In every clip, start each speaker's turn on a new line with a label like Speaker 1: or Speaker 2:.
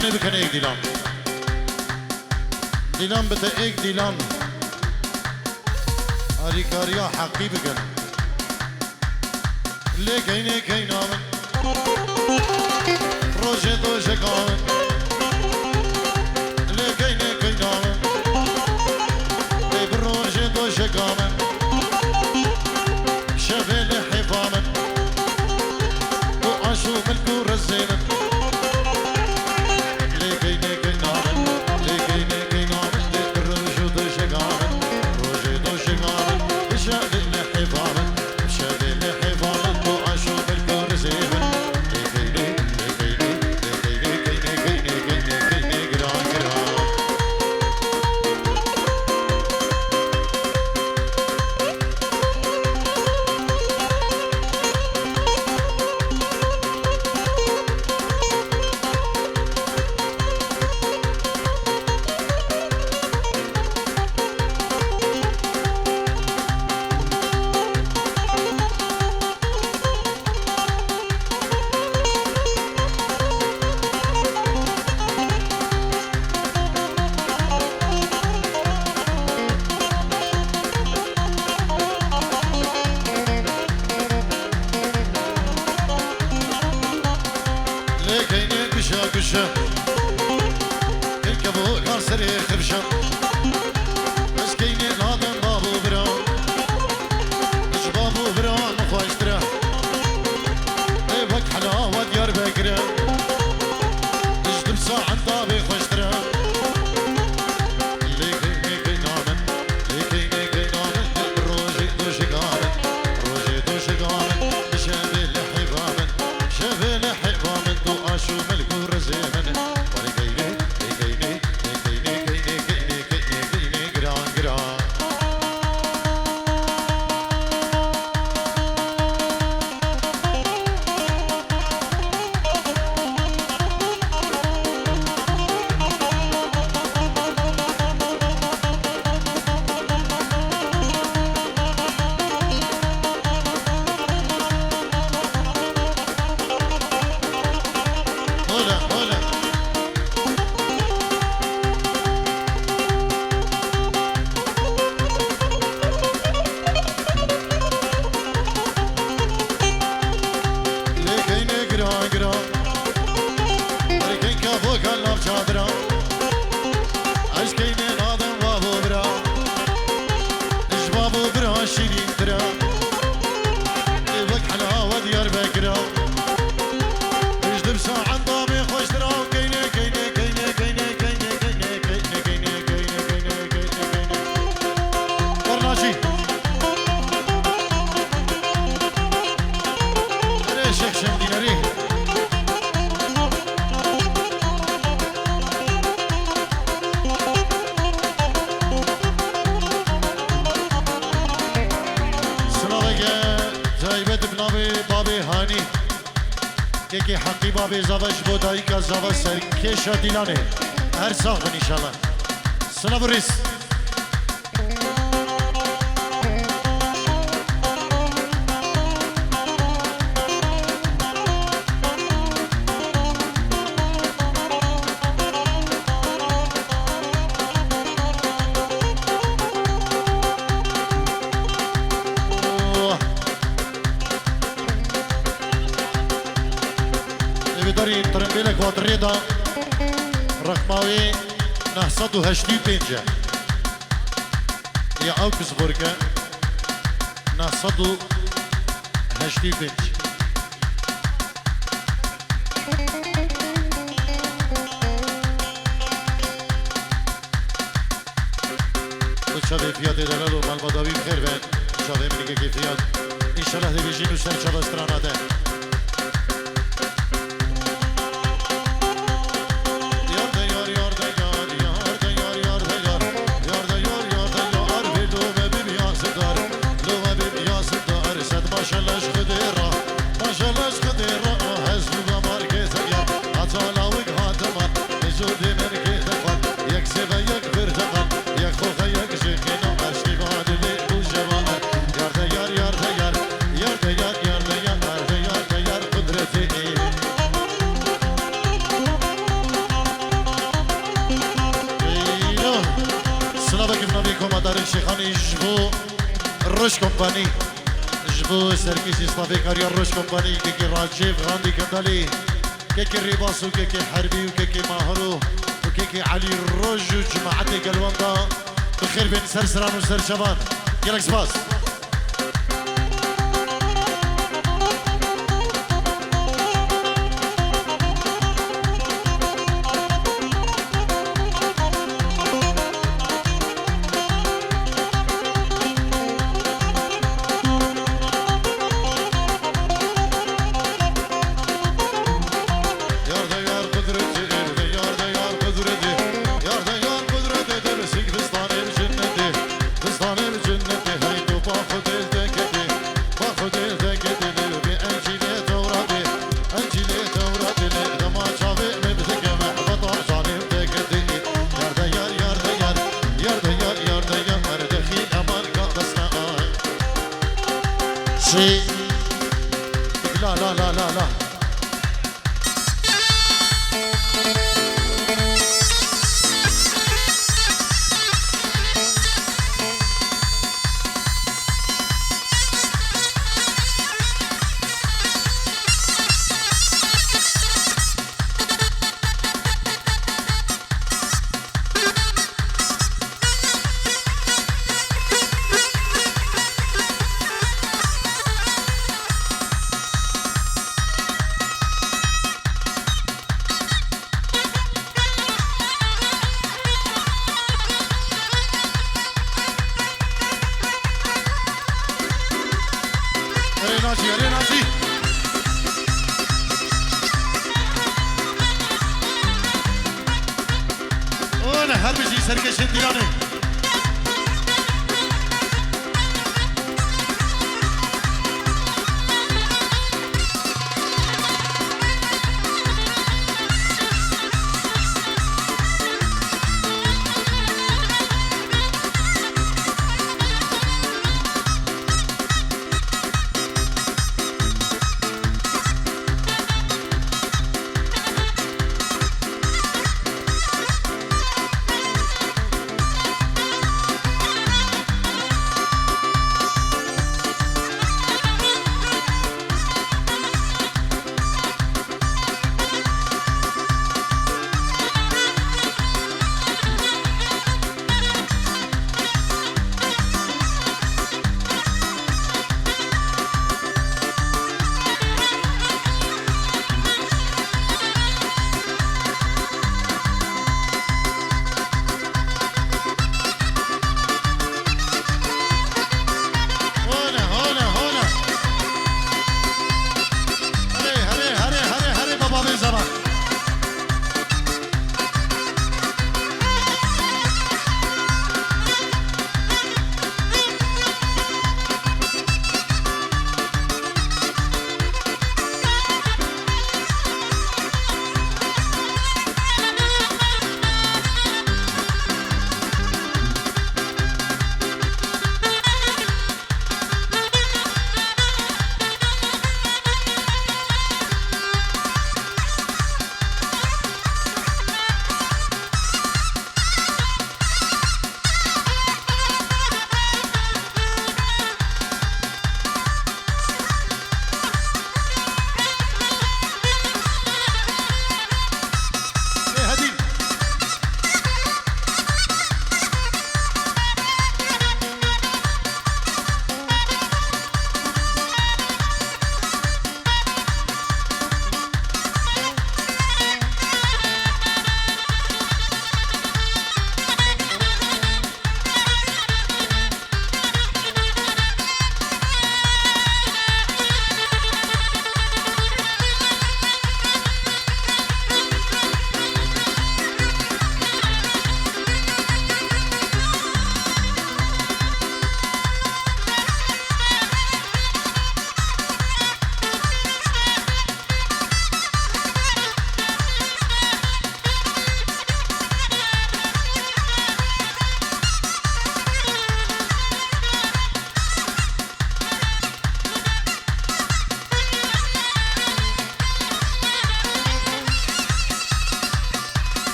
Speaker 1: دیلانه بکن ایک دیلان دیلان بده ایک دیلان آریکاریا حقی بکن لیکینه کینامن روژه دوشه کامن لیکینه کینامن لیب روژه دوشه کامن شفل حفامن و عشو ملکو رزیمن لیکینه کینامن لیکینه کینامن لیب روژه دوشه کامن روژه دوشه کامن شفل حفامن شفل حفامن و عشو ملکو رزیمن كشه الكبو كاسري خبشه مسكيني نادم بابو بران اش بابو بران مخواشتره ايبك حلاوة ديار بكره اش دبسا عن طابي خوشتره ليكيني كينامن ليكيني كينامن روجي دوشي قامن روجي دوشي قامن شابي لحفامن شابي لحفامن دو اشو ملكو رزيمن ولكيني ليكيني ليكيني كيني كيني كيني كيني قران قران که حقی بابی زواج بودایی که زواج سرکش دیلانه هر ساخ بن انشالله سلام ریس داری ترمبیل کوادریدا رقماوی 985 یا اوکسبورگ 985 شبه فیات دلال و مالباداوی بخیر بین شبه منی که فیات انشالله دیویژین و سر شبه استراناده
Speaker 2: Yar
Speaker 1: شيخاني جبو الروش كومباني جبو سركيسي صافي كاريا الروش كومباني كيكي راجيف غاندي كندالي كيكي الرباص وكيكي حربي وكيكي ماهرو وكيكي علي الروج وجماعتي قلواندا بخير بين سرسران وسر شبان كيلك سباس لا لا لا لا لا ريناجي انا هربجي سركشين دياني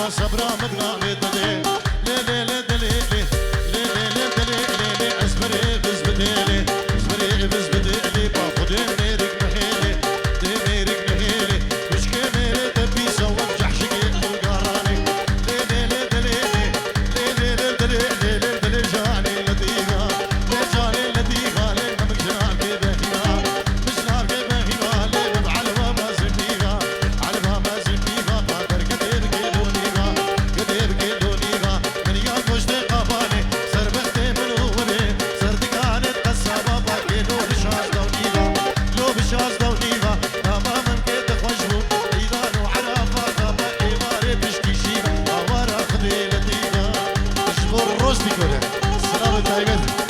Speaker 1: صبرا مبنا بدلي لي لي لي دلي لي لي لي لي دلي لي لي أزبري بز بدلي أزبري بز بدلي باخد ميرك مهيلي دي ميرك مهيلي وش كميري تبي سوف جحشكي القراني لي لي لي دلي لي لي لي دلي لي لي دلي جاني لطيفة لي جاني لطيفة لي نمك جاني بهينا مش نابي بهينا لي ببعلبة ما زنيها علبة ما زنيها قادر كدير كيلونيها كدير كيلونيها من يا مجدي قباني سربختي من هوني سردقاني تقسى بابا كيلو بشاش دونيها لو بشاش دونيها بابا من كيد خوشبو ايضان وعرفة بابا ايماري بشتي شيبة بابا خذي لطيفة اشبو الروز بيقولها السلام التايمت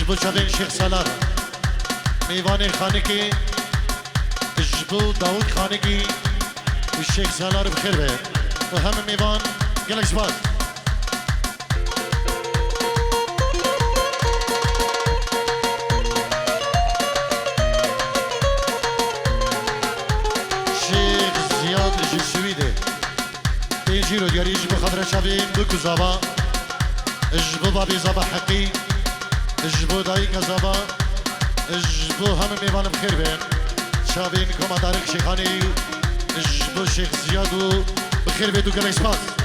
Speaker 2: جبو شبه شیخ سالار میوان خانگی جبو داود خانگی و شیخ سالار بخیر به و همه میوان گلک سپاس شیخ زیاد جسویده تیجی رو دیاری جبو خضر شبه بکو زبا جبو بابی زبا حقی جبو دایی که زبا اجبو هم میوان بخیر بین شابین کمادارک شیخانی اجبو شیخ زیادو بخیر بیدو گلک سپاس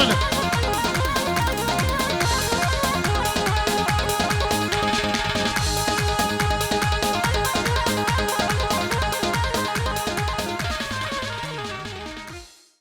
Speaker 2: میوان